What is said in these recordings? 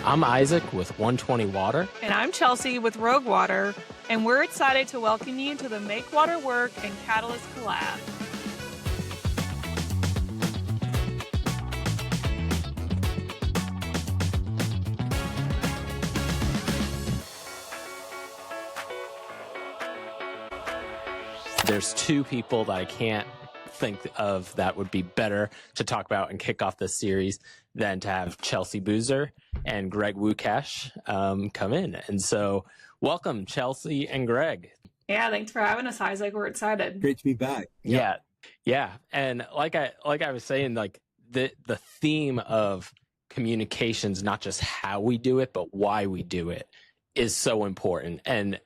I'm Isaac with 120 Water. And I'm Chelsea with Rogue Water, and we're excited to welcome you to the Make Water Work and Catalyst Collab. There's two people that I can't think of that would be better to talk about and kick off this series than to have Chelsea Boozer and Greg Wukasch come in. And so welcome, Chelsea and Greg. Yeah, thanks for having us, Isaac. We're excited. Great to be back. Yeah. And like I was saying, like the theme of communications, not just how we do it, but why we do it, is so important. And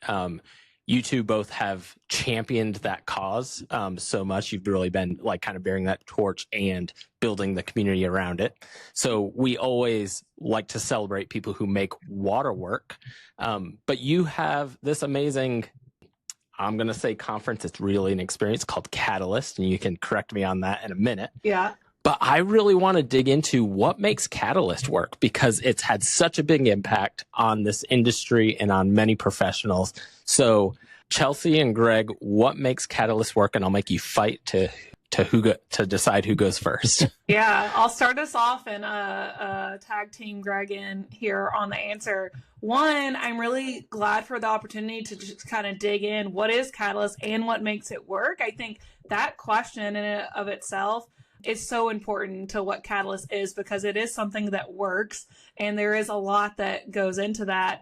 you two both have championed that cause so much. You've really been like kind of bearing that torch and building the community around it. So we always like to celebrate people who make water work. But you have this amazing, I'm going to say conference. It's really an experience called Catalyst, and you can correct me on that in a minute. Yeah. But I really want to dig into what makes Catalyst work, because it's had such a big impact on this industry and on many professionals. So Chelsea and Greg, what makes Catalyst work? And I'll make you fight to decide who goes first. Yeah, I'll start us off and tag team Greg in here on the answer. One, I'm really glad for the opportunity to just kind of dig in. What is Catalyst and what makes it work? I think that question in and of itself is so important to what Catalyst is, because it is something that works, and there is a lot that goes into that.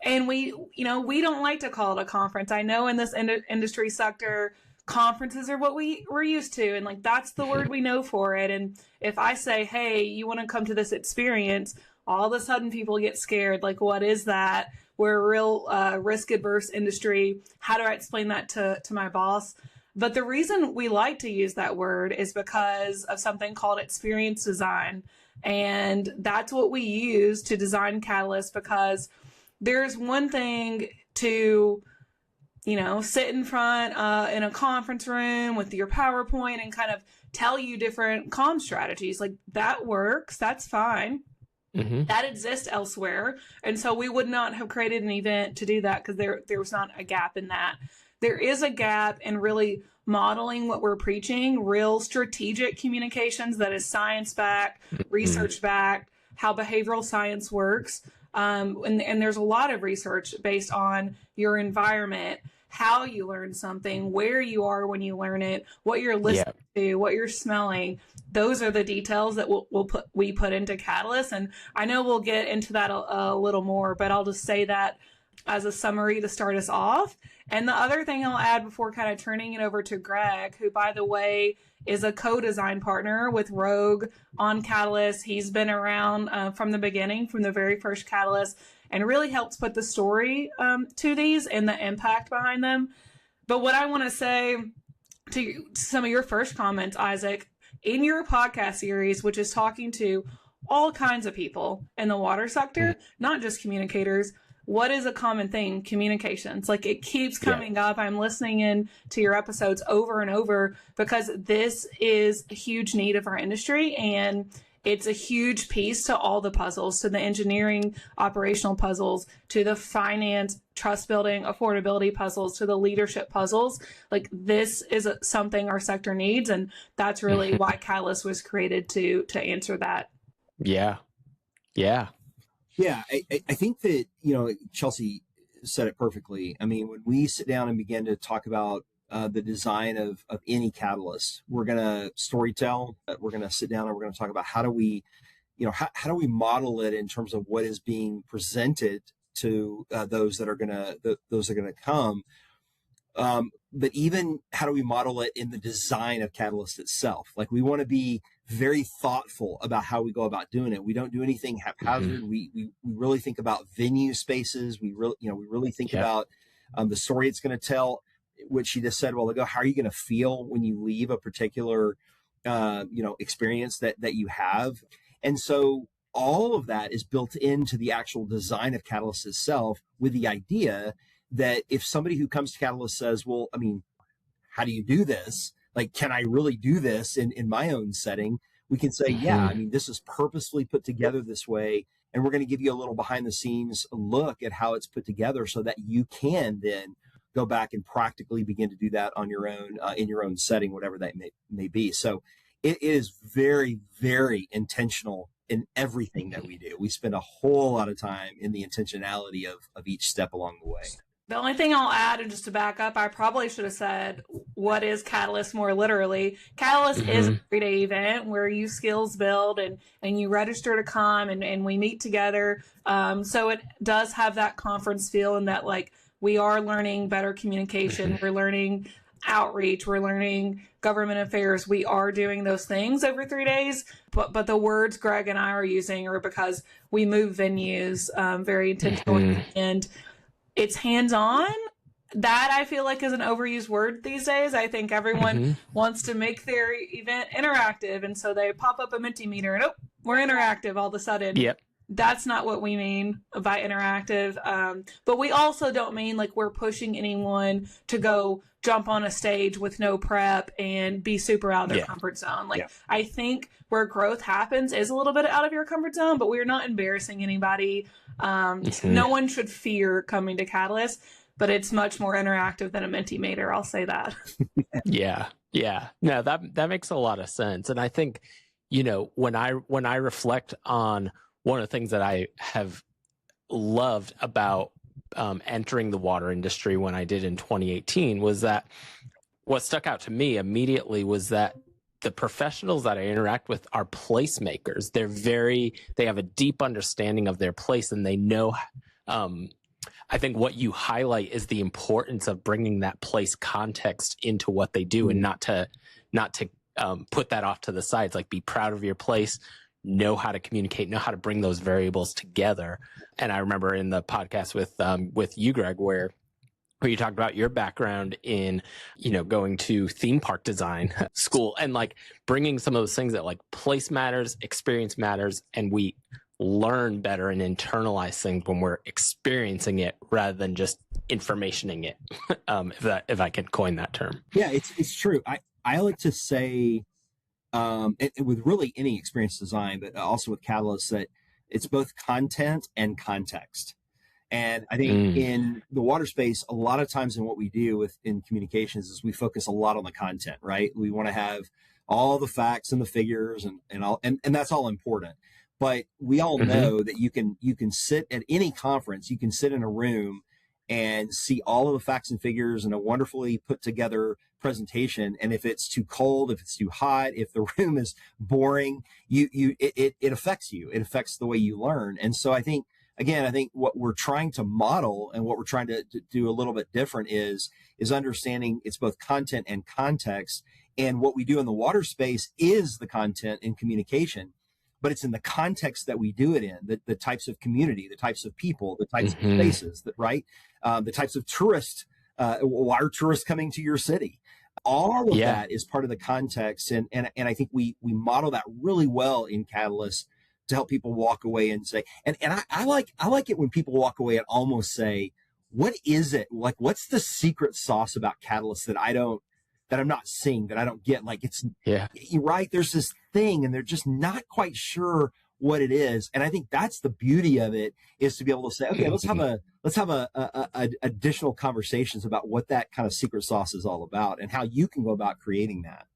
And we don't like to call it a conference. I know in this industry sector, conferences are what we're used to, and like that's the word we know for it. And if I say, hey, you want to come to this experience, all of a sudden people get scared. Like, what is that? We're a real risk adverse industry. How do I explain that to my boss? But the reason we like to use that word is because of something called experience design. And that's what we use to design Catalyst, because there's one thing to, sit in front in a conference room with your PowerPoint and kind of tell you different comm strategies. Like, that works. That's fine. Mm-hmm. That exists elsewhere. And so we would not have created an event to do that, because there was not a gap in that. There is a gap in really modeling what we're preaching, real strategic communications that is science-backed, research-backed, how behavioral science works. And there's a lot of research based on your environment, how you learn something, where you are when you learn it, what you're listening to, what you're smelling. Those are the details that we put into Catalyst. And I know we'll get into that a little more, but I'll just say that as a summary to start us off. And the other thing I'll add before kind of turning it over to Greg, who, by the way, is a co-design partner with Rogue on Catalyst. He's been around from the beginning, from the very first Catalyst, and really helps put the story to these and the impact behind them. But what I want to say to some of your first comments, Isaac, in your podcast series, which is talking to all kinds of people in the water sector, not just communicators, what is a common thing? Communications. Like, it keeps coming up. I'm listening in to your episodes over and over, because this is a huge need of our industry, and it's a huge piece to all the puzzles, to the engineering, operational puzzles, to the finance, trust building, affordability puzzles, to the leadership puzzles. Like, this is something our sector needs, and that's really why Catalyst was created to answer that. Yeah. Yeah, I think that, Chelsea said it perfectly. I mean, when we sit down and begin to talk about the design of any catalyst, we're going to storytell, we're going to sit down and we're going to talk about how do we model it in terms of what is being presented to those that are going to come. But even how do we model it in the design of Catalyst itself? Like, we want to be very thoughtful about how we go about doing it. We don't do anything haphazard. We really think about venue spaces. We really think about the story it's going to tell, which she just said a while ago. How are you going to feel when you leave a particular experience that you have? And so all of that is built into the actual design of Catalyst itself, with the idea that if somebody who comes to Catalyst says, well, I mean, how do you do this? Like, can I really do this in my own setting? we can say, yeah, I mean, this is purposefully put together this way. And we're going to give you a little behind the scenes look at how it's put together so that you can then go back and practically begin to do that on your own, in your own setting, whatever that may be. So it is very, very intentional in everything that we do. We spend a whole lot of time in the intentionality of each step along the way. The only thing I'll add, and just to back up, I probably should have said, what is Catalyst more literally? Catalyst is a 3-day event where you skills build and you register to come and we meet together. So it does have that conference feel, and that like we are learning better communication. We're learning outreach. We're learning government affairs. We are doing those things over 3 days. But the words Greg and I are using are because we move venues very intentionally, and it's hands-on. That I feel like is an overused word these days. I think everyone wants to make their event interactive, and so they pop up a Mentimeter and we're interactive all of a sudden. Yep. That's not what we mean by interactive. But we also don't mean like we're pushing anyone to go jump on a stage with no prep and be super out of their comfort zone. Like I think where growth happens is a little bit out of your comfort zone, but we're not embarrassing anybody. No one should fear coming to Catalyst, but it's much more interactive than a Mentimeter. I'll say that. Yeah. No, that makes a lot of sense. And I think, you know, when I reflect on one of the things that I have loved about entering the water industry when I did in 2018 was that what stuck out to me immediately was that the professionals that I interact with are placemakers. They have a deep understanding of their place, and they know, I think what you highlight is the importance of bringing that place context into what they do, and not to put that off to the sides. Like, be proud of your place, know how to communicate, know how to bring those variables together. And I remember in the podcast with you, Greg, where you talked about your background in, you know, going to theme park design school, and like bringing some of those things that like place matters, experience matters, and we learn better and internalize things when we're experiencing it rather than just informationing it. If I can coin that term. Yeah, it's true. I like to say, with really any experience design, but also with Catalyst, that it's both content and context. And I think in the water space, a lot of times in what we do in communications is we focus a lot on the content, right? We want to have all the facts and the figures and that's all important. But we all know that you can sit at any conference, you can sit in a room and see all of the facts and figures in a wonderfully put together presentation. And if it's too cold, if it's too hot, if the room is boring, it affects you. It affects the way you learn. And so I think what we're trying to model and what we're trying to do a little bit different is understanding it's both content and context. And what we do in the water space is the content and communication, but it's in the context that we do it in, the types of community, the types of people, the types of spaces, the types of tourists. Why are tourists coming to your city? All of that is part of the context. And I think we model that really well in Catalyst to help people walk away and say, and I like it when people walk away and almost say, what is it? Like, what's the secret sauce about Catalyst that I'm not seeing, that I don't get? Like, you're right. There's this thing and they're just not quite sure what it is. And I think that's the beauty of it, is to be able to say, okay, let's have a additional conversations about what that kind of secret sauce is all about and how you can go about creating that.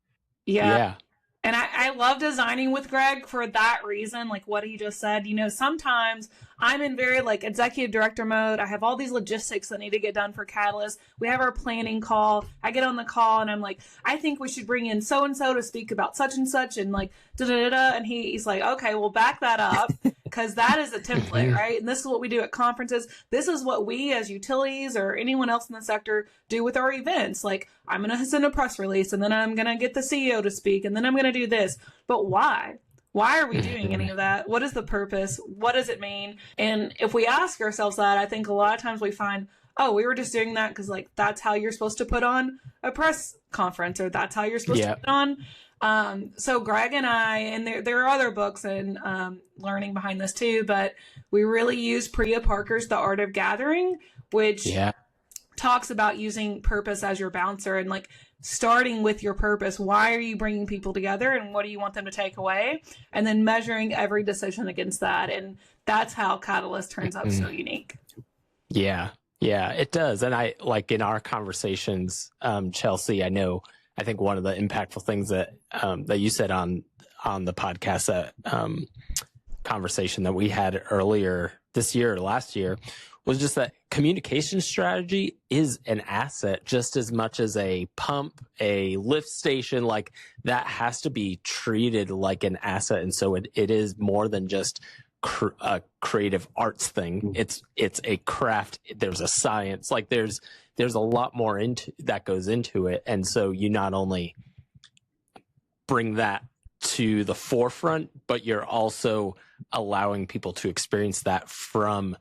Yeah. And I love designing with Greg for that reason, like what he just said. You know, sometimes I'm in very like executive director mode. I have all these logistics that need to get done for Catalyst. We have our planning call. I get on the call and I'm like, I think we should bring in so-and-so to speak about such and such, and like da-da-da-da. And he's like, okay, well, back that up, because that is a template, right? And this is what we do at conferences. This is what we as utilities or anyone else in the sector do with our events. Like, I'm going to send a press release, and then I'm going to get the CEO to speak, and then I'm going to do this. But why? Why are we doing any of that? What is the purpose? What does it mean? And if we ask ourselves that, I think a lot of times we find, oh, we were just doing that because like that's how you're supposed to put on a press conference, or that's how you're supposed to put on. So Greg and I, and there are other books and learning behind this too, but we really use Priya Parker's The Art of Gathering, which talks about using purpose as your bouncer and like starting with your purpose. Why are you bringing people together and what do you want them to take away? And then measuring every decision against that. And that's how Catalyst turns out so unique. Yeah, it does. And I like in our conversations, Chelsea, I think one of the impactful things that you said on the podcast, conversation that we had earlier this year or last year, was just that communication strategy is an asset just as much as a pump, a lift station. Like that has to be treated like an asset. And so it is more than just a creative arts thing. It's a craft. There's a science. Like there's a lot more that goes into it. And so you not only bring that to the forefront, but you're also allowing people to experience that from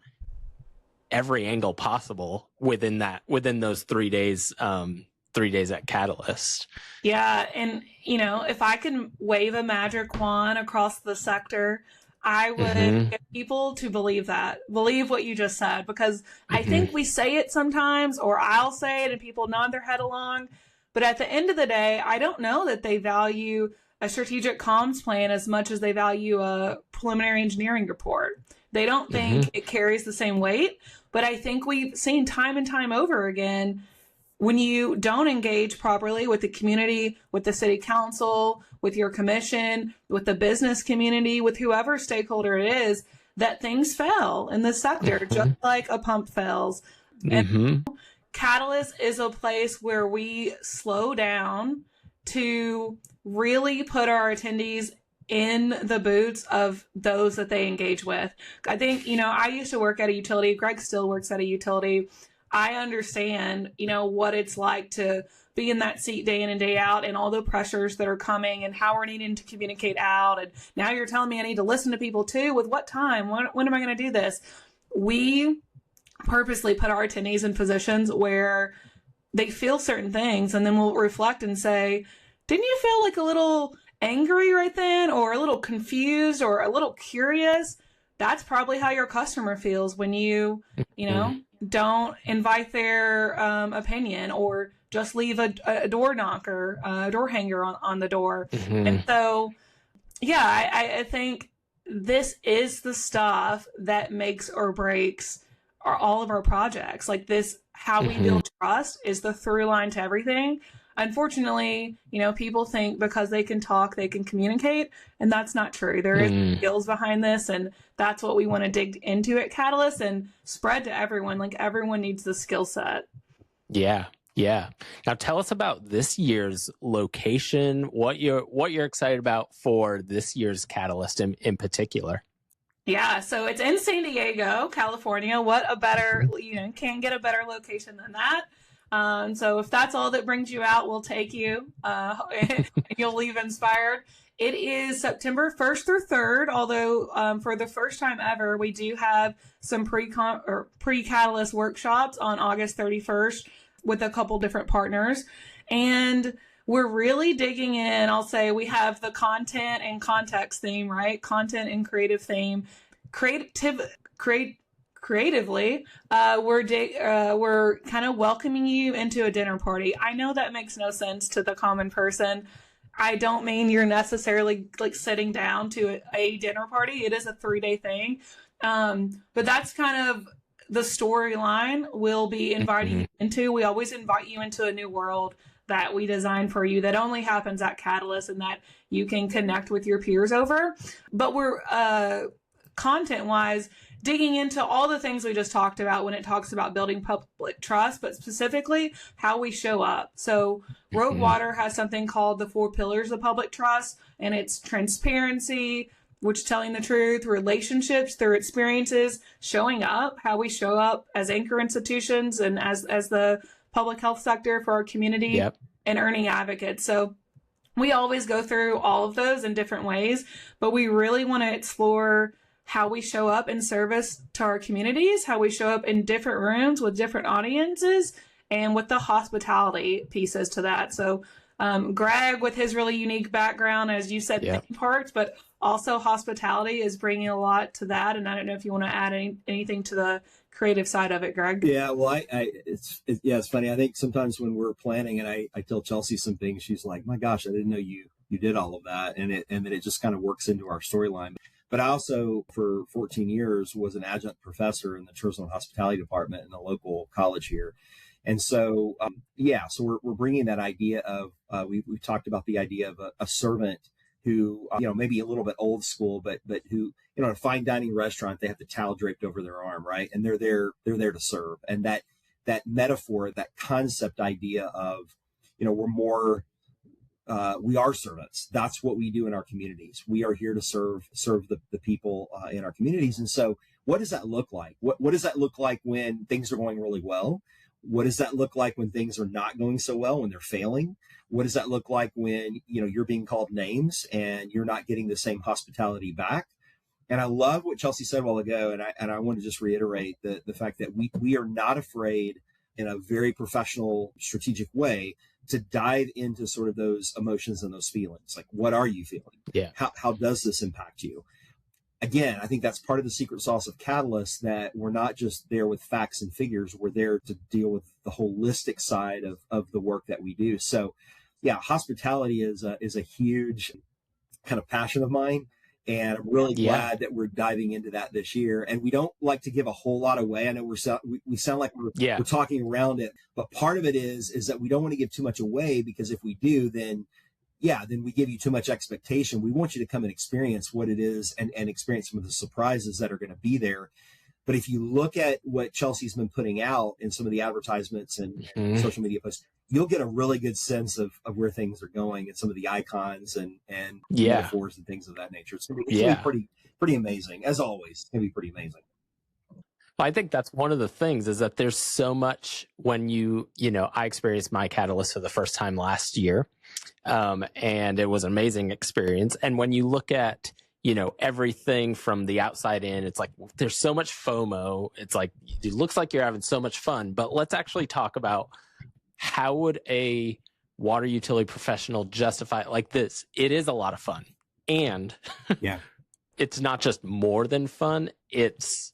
every angle possible within those 3 days, 3 days at Catalyst. Yeah. And, if I can wave a magic wand across the sector, I would get people to believe what you just said, because I think we say it sometimes, or I'll say it and people nod their head along. But at the end of the day, I don't know that they value a strategic comms plan as much as they value a preliminary engineering report. They don't think it carries the same weight. But I think we've seen time and time over again, when you don't engage properly with the community, with the city council, with your commission, with the business community, with whoever stakeholder it is, that things fail in the sector, just like a pump fails. And Catalyst is a place where we slow down to really put our attendees in the boots of those that they engage with. I think, I used to work at a utility. Greg still works at a utility. I understand, what it's like to be in that seat day in and day out, and all the pressures that are coming and how we're needing to communicate out. And now you're telling me I need to listen to people too. With what time? When am I going to do this? We purposely put our attendees in positions where they feel certain things, and then we'll reflect and say, didn't you feel like a little angry right then, or a little confused, or a little curious? That's probably how your customer feels when you don't invite their opinion, or just leave a door knocker, a door hanger on the door. And so, yeah, I think this is the stuff that makes or breaks all of our projects. Like this, how we build trust is the through line to everything. Unfortunately, people think because they can talk, they can communicate, and that's not true. There is skills behind this, and that's what we want to dig into at Catalyst and spread to everyone. Like everyone needs the skill set. Yeah. Now tell us about this year's location, what you're excited about for this year's Catalyst in particular. Yeah, so it's in San Diego, California. What a better, can't get a better location than that. So if that's all that brings you out, we'll take you. You'll leave inspired. It is September 1st through 3rd, although for the first time ever, we do have some pre-Catalyst workshops on August 31st with a couple different partners. And we're really digging in. I'll say we have the content and context theme, right? Content and creative theme. Creatively, we're kind of welcoming you into a dinner party. I know that makes no sense to the common person. I don't mean you're necessarily like sitting down to a dinner party. It is a 3-day thing. But that's kind of the storyline we'll be inviting you into. We always invite you into a new world that we design for you that only happens at Catalyst and that you can connect with your peers over. But we're content-wise digging into all the things we just talked about when it talks about building public trust, but specifically how we show up. So Rogue Water has something called the 4 pillars of public trust, and it's transparency, which is telling the truth, relationships through experiences, showing up, how we show up as anchor institutions and as the public health sector for our community, and earning advocates. So we always go through all of those in different ways, but we really want to explore how we show up in service to our communities, how we show up in different rooms with different audiences, and with the hospitality pieces to that. So Greg, with his really unique background, as you said, theme parks, but also hospitality is bringing a lot to that. And I don't know if you want to add anything to the creative side of it, Greg. Yeah, well, it's funny. I think sometimes when we're planning and I tell Chelsea some things, she's like, my gosh, I didn't know you did all of that. And then it just kind of works into our storyline. But I also, for 14 years, was an adjunct professor in the tourism and hospitality department in the local college here. And so, so we're bringing that idea of, we've talked about the idea of a servant who, maybe a little bit old school, but who, in a fine dining restaurant, they have the towel draped over their arm, right? And they're there to serve. And that metaphor, that concept idea of, we're more, we are servants. That's what we do in our communities. We are here to serve the people in our communities. And so what does that look like? What does that look like when things are going really well? What does that look like when things are not going so well, when they're failing? What does that look like when, you're being called names and you're not getting the same hospitality back? And I love what Chelsea said a while ago. And I want to just reiterate the fact that we are not afraid in a very professional, strategic way to dive into sort of those emotions and those feelings. Like, what are you feeling? Yeah. How does this impact you? Again, I think that's part of the secret sauce of Catalyst, that we're not just there with facts and figures. We're there to deal with the holistic side of the work that we do. So, yeah, hospitality is a huge kind of passion of mine. And I'm really glad that we're diving into that this year. And we don't like to give a whole lot away. I know we sound like we're talking around it, but part of it is that we don't want to give too much away, because if we do, then we give you too much expectation. We want you to come and experience what it is and experience some of the surprises that are going to be there. But if you look at what Chelsea's been putting out in some of the advertisements and social media posts, you'll get a really good sense of where things are going and some of the icons and metaphors and things of that nature. It's going to be pretty amazing. As always, it's going to be pretty amazing. I think that's one of the things, is that there's so much when I experienced my Catalyst for the first time last year. And it was an amazing experience. And when you look at, everything from the outside in, it's like, there's so much FOMO. It's like, it looks like you're having so much fun, but let's actually talk about, how would a water utility professional justify it like this? It is a lot of fun. And it's not just more than fun. It's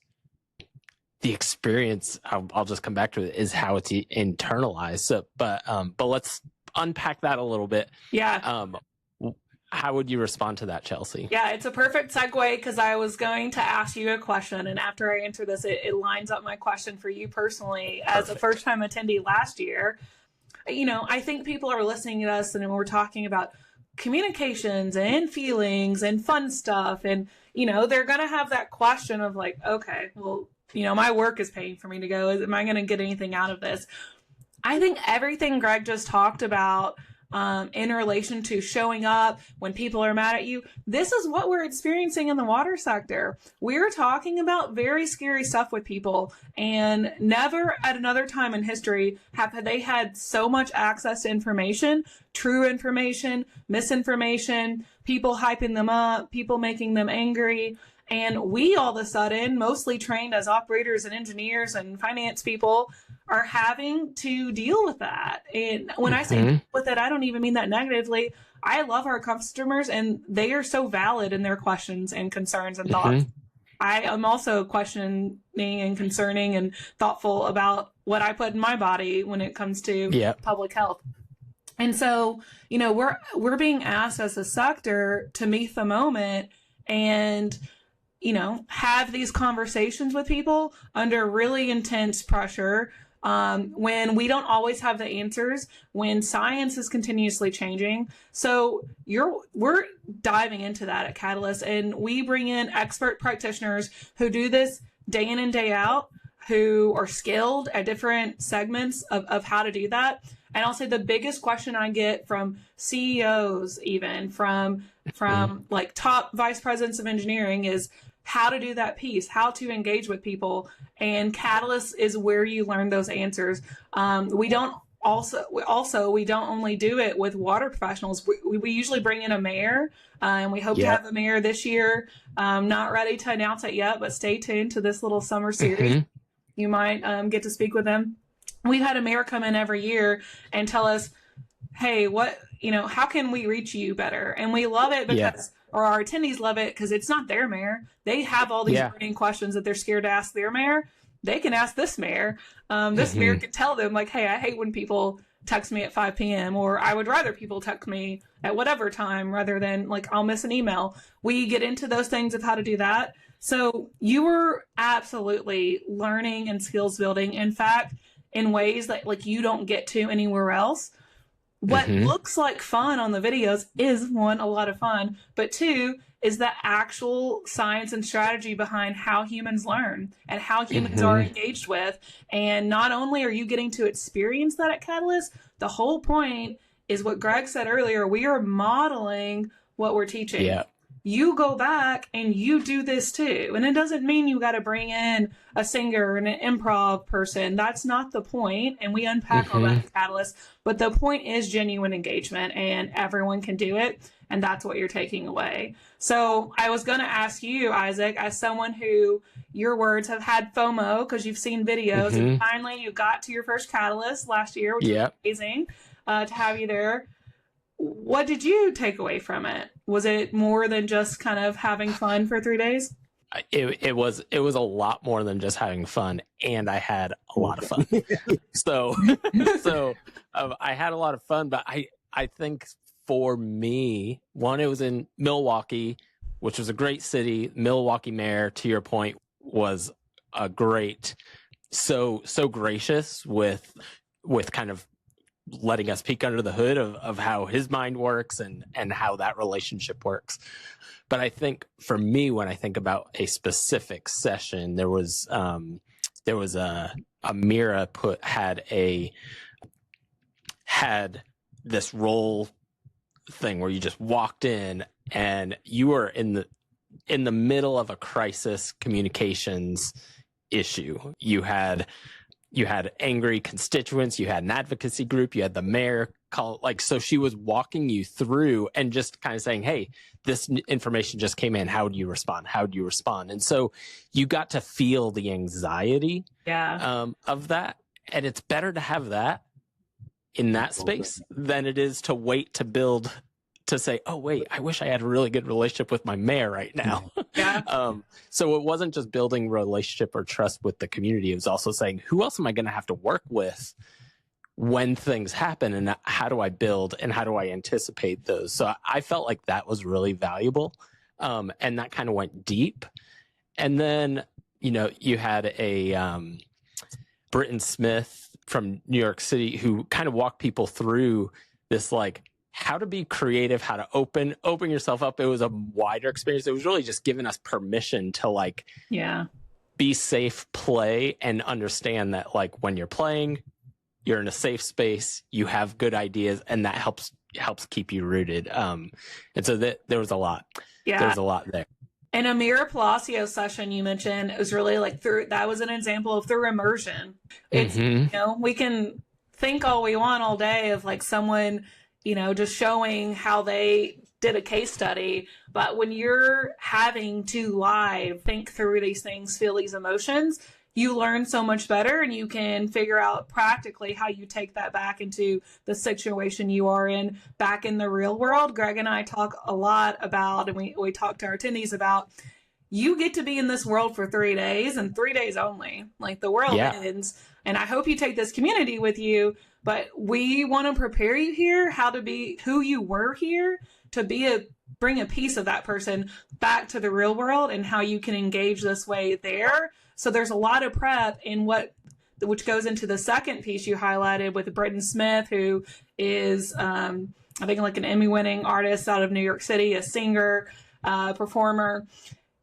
the experience. I'll just come back to it, is how it's internalized. So, but let's unpack that a little bit. Yeah. How would you respond to that, Chelsea? Yeah, it's a perfect segue, because I was going to ask you a question. And after I answer this, it lines up my question for you personally as a first-time attendee last year. I think people are listening to us and we're talking about communications and feelings and fun stuff. And, they're going to have that question of like, okay, well, my work is paying for me to go. Am I going to get anything out of this? I think everything Greg just talked about in relation to showing up when people are mad at you, this is what we're experiencing in the water sector. We're talking about very scary stuff with people, and never at another time in history have they had so much access to information, true information, misinformation, people hyping them up, people making them angry. And we all of a sudden, mostly trained as operators and engineers and finance people, are having to deal with that. And when I say deal with it, I don't even mean that negatively. I love our customers, and they are so valid in their questions and concerns and thoughts. I am also questioning and concerning and thoughtful about what I put in my body when it comes to public health. And so, we're being asked as a sector to meet the moment and have these conversations with people under really intense pressure, when we don't always have the answers, when science is continuously changing. So we're diving into that at Catalyst, and we bring in expert practitioners who do this day in and day out, who are skilled at different segments of how to do that. And I'll say the biggest question I get from CEOs, even from like top vice presidents of engineering, is how to do that piece, how to engage with people. And Catalyst is where you learn those answers. We don't only do it with water professionals. We usually bring in a mayor, and we hope to have a mayor this year. Not ready to announce it yet, but stay tuned to this little summer series. You might get to speak with them. We've had a mayor come in every year and tell us, hey, how can we reach you better? And we love it because or our attendees love it because it's not their mayor. They have all these burning questions that they're scared to ask their mayor. They can ask this mayor. This mayor can tell them, like, hey, I hate when people text me at 5 p.m. or I would rather people text me at whatever time rather than like I'll miss an email. We get into those things of how to do that. So you were absolutely learning and skills building, in fact, in ways that like you don't get to anywhere else. What looks like fun on the videos is, one, a lot of fun, but two, is the actual science and strategy behind how humans learn and how humans are engaged with. And not only are you getting to experience that at Catalyst, the whole point is what Greg said earlier. We are modeling what we're teaching. Yeah. You go back and you do this too. And it doesn't mean you got to bring in a singer and an improv person. That's not the point. And we unpack all that at Catalyst. But the point is genuine engagement, and everyone can do it. And that's what you're taking away. So I was going to ask you, Isaac, as someone who, your words, have had FOMO because you've seen videos and finally you got to your first Catalyst last year, which is amazing to have you there. What did you take away from it? Was it more than just kind of having fun for 3 days? It was a lot more than just having fun, and I had a lot of fun. So I had a lot of fun, but I think for me, one, it was in Milwaukee, which was a great city. Milwaukee mayor, to your point, was a great, so gracious with kind of letting us peek under the hood of how his mind works and how that relationship works. But I think for me, when I think about a specific session, there was Amira had this role thing where you just walked in and you were in the middle of a crisis communications issue. You had angry constituents, you had an advocacy group, you had the mayor call, so she was walking you through and just kind of saying, hey, this information just came in. How do you respond? And so you got to feel the anxiety of that. And it's better to have that in that space than it is to wait to build, to say, oh, wait, I wish I had a really good relationship with my mayor right now. So it wasn't just building relationship or trust with the community. It was also saying, who else am I going to have to work with when things happen, and how do I build and how do I anticipate those? So I felt like that was really valuable. And that kind of went deep. And then, you had a Britton Smith from New York City who kind of walked people through this, how to be creative, how to open yourself up. It was a wider experience. It was really just giving us permission to be safe, play, and understand that when you're playing, you're in a safe space, you have good ideas, and that helps keep you rooted. And so there was a lot. Yeah. There was a lot there. And Amira Palacios session you mentioned, it was really that was an example of through immersion. It's, we can think all we want all day of someone, just showing how they did a case study. But when you're having to live think through these things, feel these emotions, you learn so much better, and you can figure out practically how you take that back into the situation you are in back in the real world. Greg and I talk a lot about, and we talk to our attendees about, you get to be in this world for 3 days and 3 days only. The world ends. And I hope you take this community with you, but we want to prepare you here how to be who you were here, to bring a piece of that person back to the real world and how you can engage this way there. So there's a lot of prep in which goes into the second piece you highlighted with Britton Smith, who is, I think, an Emmy-winning artist out of New York City, a singer, performer,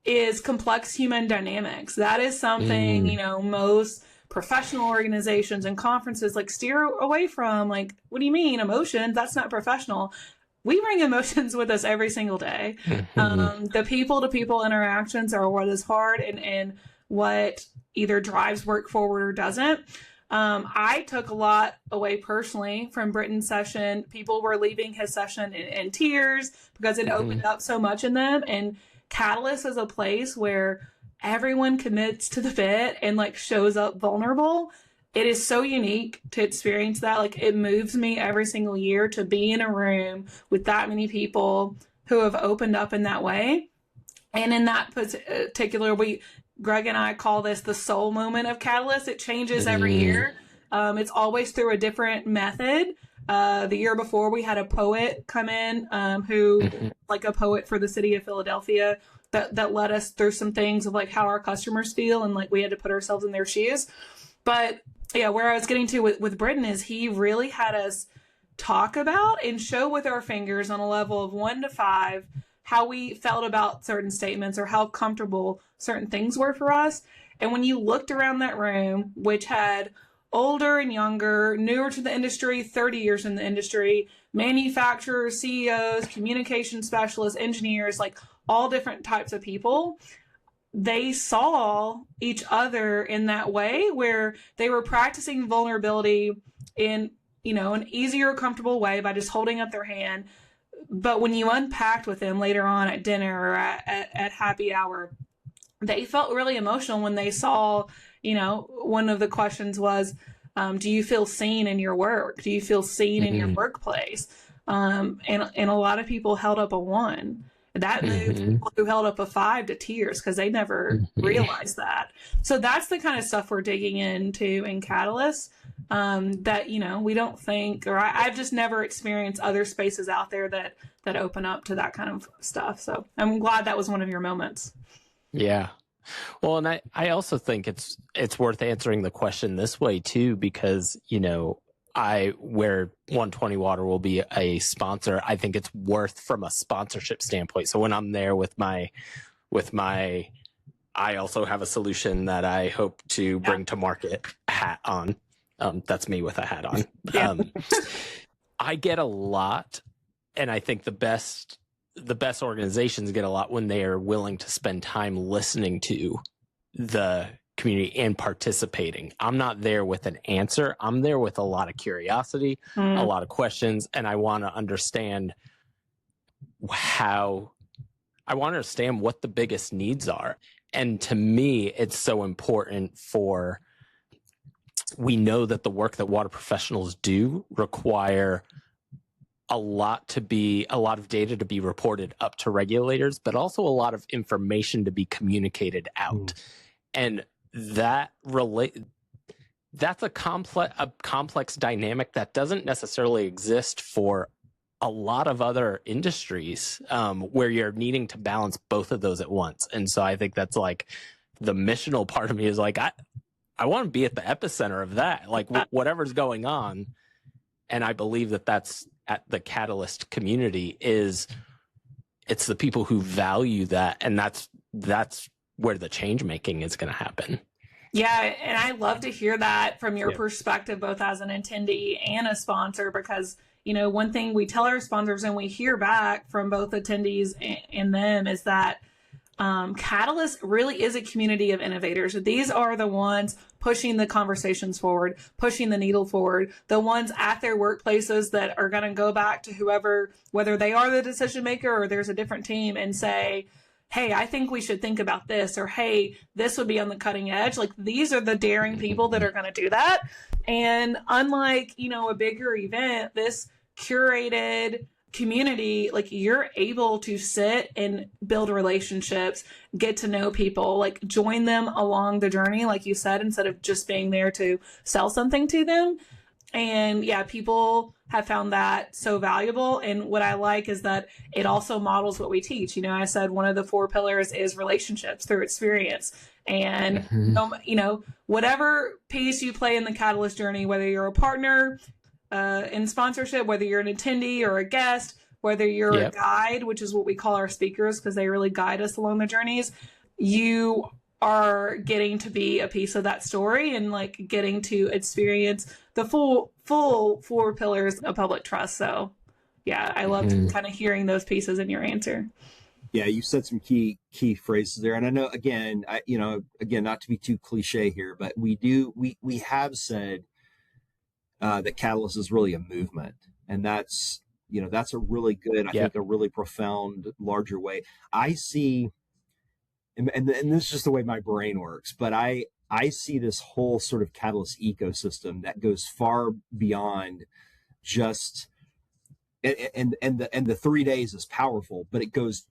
is complex human dynamics. That is something, most professional organizations and conferences steer away from. What do you mean emotions? That's not professional. We bring emotions with us every single day. The people-to-people interactions are what is hard and what either drives work forward or doesn't. I took a lot away personally from Britton's session. People were leaving his session in tears because it opened up so much in them. And Catalyst is a place where everyone commits to the bit and shows up vulnerable. It is so unique to experience that. It moves me every single year to be in a room with that many people who have opened up in that way. And in that particular, Greg and I call this the soul moment of Catalyst. It changes every year. It's always through a different method. The year before, we had a poet come in who, like a poet for the city of Philadelphia, that led us through some things of like how our customers feel, and like we had to put ourselves in their shoes. But yeah, where I was getting to with Britton is he really had us talk about and show with our fingers on a level of 1 to 5 how we felt about certain statements or how comfortable certain things were for us. And when you looked around that room, which had older and younger, newer to the industry, 30 years in the industry, manufacturers, CEOs, communication specialists, engineers, like all different types of people, they saw each other in that way where they were practicing vulnerability in, an easier, comfortable way by just holding up their hand. But when you unpacked with them later on at dinner or at happy hour, they felt really emotional when they saw, one of the questions was, do you feel seen in your work? Do you feel seen in your workplace? And a lot of people held up a 1. That moved people who held up a 5 to tears because they never realized that. So that's the kind of stuff we're digging into in Catalyst that, we don't think, or I've just never experienced other spaces out there that open up to that kind of stuff. So I'm glad that was one of your moments. Yeah. Well, and I also think it's worth answering the question this way too, because, where 120 Water will be a sponsor, I think it's worth from a sponsorship standpoint. So when I'm there with my, I also have a solution that I hope to bring to market hat on. That's me with a hat on. I get a lot, and I think the best organizations get a lot when they are willing to spend time listening to the community and participating. I'm not there with an answer. I'm there with a lot of curiosity, a lot of questions, and I want to understand what the biggest needs are. And to me, it's so important we know that the work that water professionals do require a lot of data to be reported up to regulators, but also a lot of information to be communicated out. And that's a complex dynamic that doesn't necessarily exist for a lot of other industries, where you're needing to balance both of those at once. And so I think that's like the missional part of me is like, I want to be at the epicenter of that, like whatever's going on. And I believe that's at the Catalyst community it's the people who value that. And that's where the change making is going to happen. Yeah. And I love to hear that from your perspective, both as an attendee and a sponsor, because, one thing we tell our sponsors and we hear back from both attendees and them is that Catalyst really is a community of innovators. These are the ones pushing the conversations forward, pushing the needle forward, the ones at their workplaces that are going to go back to whoever, whether they are the decision maker or there's a different team, and say, hey, I think we should think about this, or hey, this would be on the cutting edge. Like, these are the daring people that are going to do that. And unlike, a bigger event, this curated community, like, you're able to sit and build relationships, get to know people, like join them along the journey, like you said, instead of just being there to sell something to them. And yeah, people have found that so valuable. And what I like is that it also models what we teach. I said one of the 4 pillars is relationships through experience. And, whatever piece you play in the Catalyst journey, whether you're a partner in sponsorship, whether you're an attendee or a guest, whether you're a guide, which is what we call our speakers because they really guide us along the journeys, you are getting to be a piece of that story and like getting to experience the full 4 pillars of public trust. So yeah, I loved kind of hearing those pieces in your answer. Yeah, you said some key phrases there, and I know again, not to be too cliche here, but we have said that Catalyst is really a movement, and that's a really good, I think, a really profound, larger way. I see, and this is just the way my brain works, but I see this whole sort of Catalyst ecosystem that goes far beyond just and the 3 days is powerful, but it goes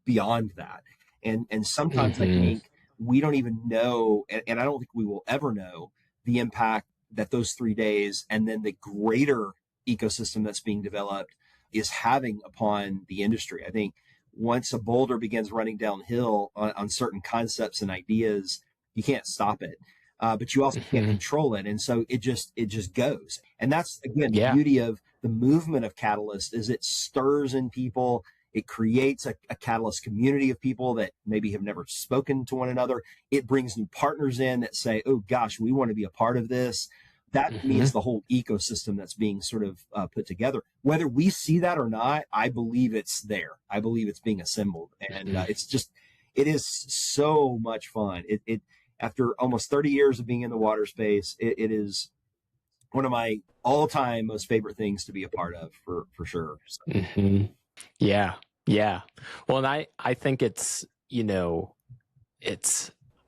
beyond that. And sometimes I think we don't even know, and I don't think we will ever know the impact that those 3 days and then the greater ecosystem that's being developed is having upon the industry. I think once a boulder begins running downhill on certain concepts and ideas, you can't stop it. But you also can't control it. And so it just goes. And that's, again, the beauty of the movement of Catalyst is it stirs in people. It creates a Catalyst community of people that maybe have never spoken to one another. It brings new partners in that say, oh, gosh, we want to be a part of this. That means the whole ecosystem that's being sort of put together. Whether we see that or not, I believe it's there. I believe it's being assembled. And it is so much fun. It after almost 30 years of being in the water space, it is one of my all-time most favorite things to be a part of, for sure. So. Yeah. Well, and I think it's,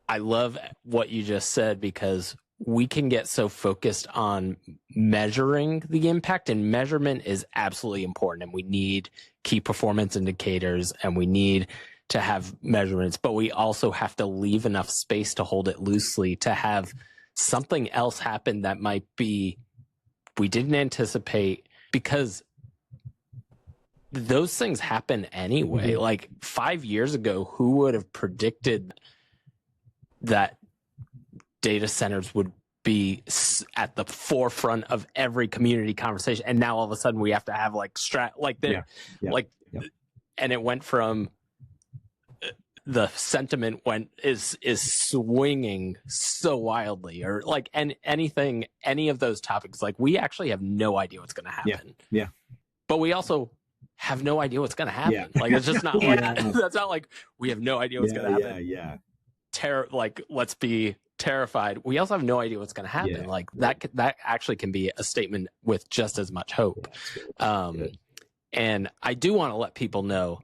I love what you just said, because we can get so focused on measuring the impact, and measurement is absolutely important. And we need key performance indicators, and we need to have measurements, but we also have to leave enough space to hold it loosely, to have something else happen that might be we didn't anticipate, because those things happen anyway. Like 5 years ago, who would have predicted that data centers would be at the forefront of every community conversation? And now all of a sudden we have to have and it went from the sentiment is swinging so wildly, or like, and any of those topics, like we actually have no idea what's going to happen. Yeah. But we also have no idea what's going to happen. Like, it's just not like, that's not like we have no idea what's going to happen. Yeah. Let's be terrified. We also have no idea what's going to happen. Like that actually can be a statement with just as much hope. And I do want to let people know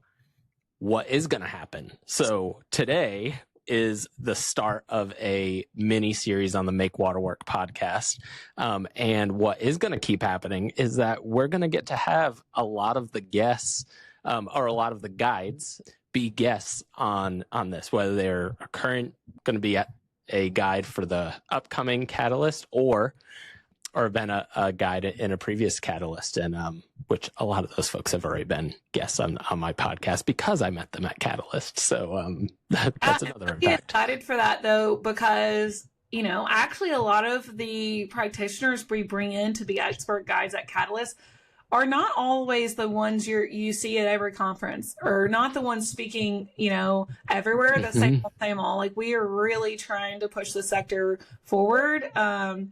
what is going to happen. So today is the start of a mini series on the Make Water Work podcast. And what is going to keep happening is that we're going to get to have a lot of the guests or a lot of the guides be guests on this, whether they're going to be a guide for the upcoming Catalyst or been a guide in a previous Catalyst, and which a lot of those folks have already been guests on my podcast because I met them at Catalyst. So that's another impact. I'm excited for that, though, because actually a lot of the practitioners we bring in to be expert guides at Catalyst are not always the ones you see at every conference, or not the ones speaking, everywhere. The same all. Like, we are really trying to push the sector forward, and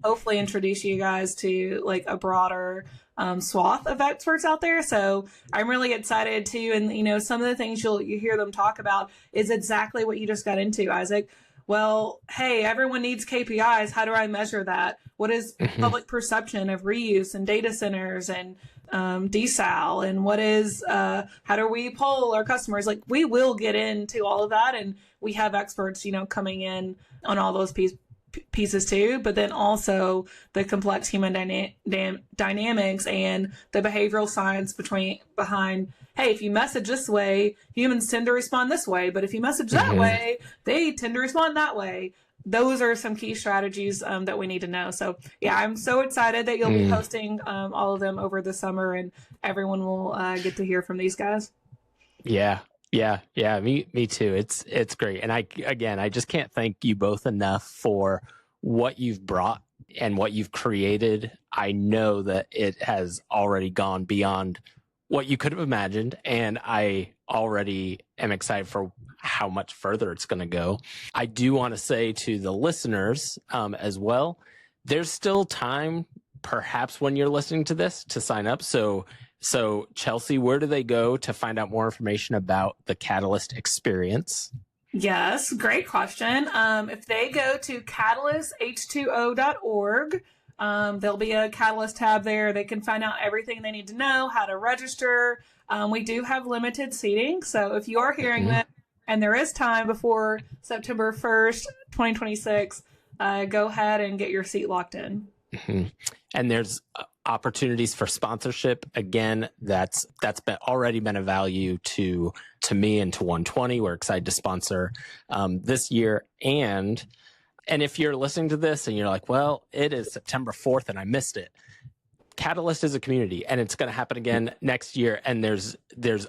hopefully introduce you guys to like a broader swath of experts out there. So I'm really excited too. And some of the things you hear them talk about is exactly what you just got into, Isaac. Well, hey, everyone needs KPIs. How do I measure that? What is public perception of reuse and data centers and desal? And what is, how do we poll our customers? Like, we will get into all of that. And we have experts, coming in on all those pieces too, but then also the complex human dynamics and the behavioral science behind, hey, if you message this way, humans tend to respond this way, but if you message that way, they tend to respond that way. Those are some key strategies that we need to know. So yeah, I'm so excited that you'll be hosting all of them over the summer, and everyone will get to hear from these guys. Yeah, me too. It's great. And I just can't thank you both enough for what you've brought and what you've created. I know that it has already gone beyond what you could have imagined, and I already am excited for how much further it's going to go. I do want to say to the listeners as well, there's still time, perhaps when you're listening to this, to sign up. So Chelsea, where do they go to find out more information about the Catalyst experience? Yes, great question. If they go to catalysth2o.org, there'll be a Catalyst tab there. They can find out everything they need to know, how to register. We do have limited seating. So if you are hearing that and there is time before September 1st, 2026, go ahead and get your seat locked in. And there's opportunities for sponsorship. Again, that's already been a value to me and to 120. We're excited to sponsor this year. And if you're listening to this and you're like, well, it is September 4th and I missed it. Catalyst is a community, and it's going to happen again next year. And there's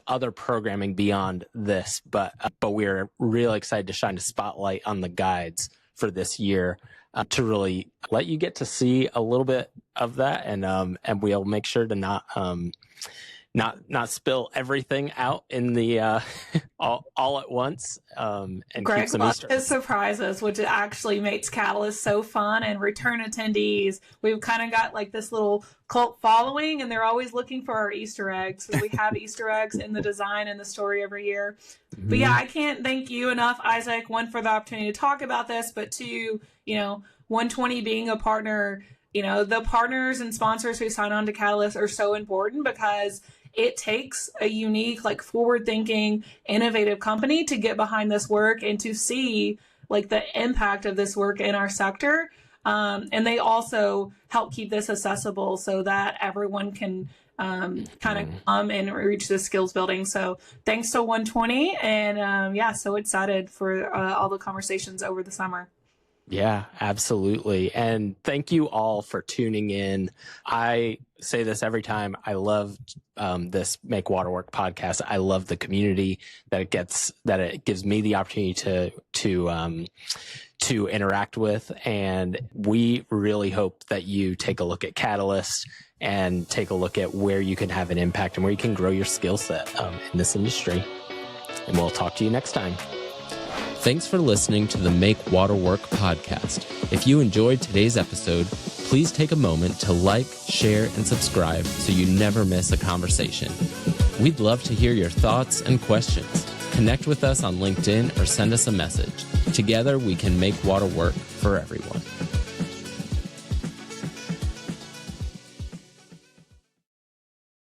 other programming beyond this, but we're really excited to shine a spotlight on the guides for this year to really let you get to see a little bit of that, and we'll make sure to not spill everything out in the all at once, and Greg keep some loves Easter. his surprises, which actually makes Catalyst so fun. And return attendees, we've kind of got like this little cult following, and they're always looking for our Easter eggs. So we have Easter eggs in the design and the story every year. But yeah, I can't thank you enough, Isaac, one, for the opportunity to talk about this, but two, 120 being a partner. The partners and sponsors who sign on to Catalyst are so important, because it takes a unique, like, forward-thinking, innovative company to get behind this work and to see like the impact of this work in our sector. And they also help keep this accessible so that everyone can kind of come and reach the skills building. So thanks to 120, and so excited for all the conversations over the summer. Yeah, absolutely. And thank you all for tuning in. I say this every time. I love this Make Water Work podcast. I love the community that it gives me the opportunity to interact with. And we really hope that you take a look at Catalyst and take a look at where you can have an impact and where you can grow your skill set in this industry. And we'll talk to you next time. Thanks for listening to the Make Water Work podcast. If you enjoyed today's episode, please take a moment to like, share, and subscribe so you never miss a conversation. We'd love to hear your thoughts and questions. Connect with us on LinkedIn or send us a message. Together, we can make water work for everyone.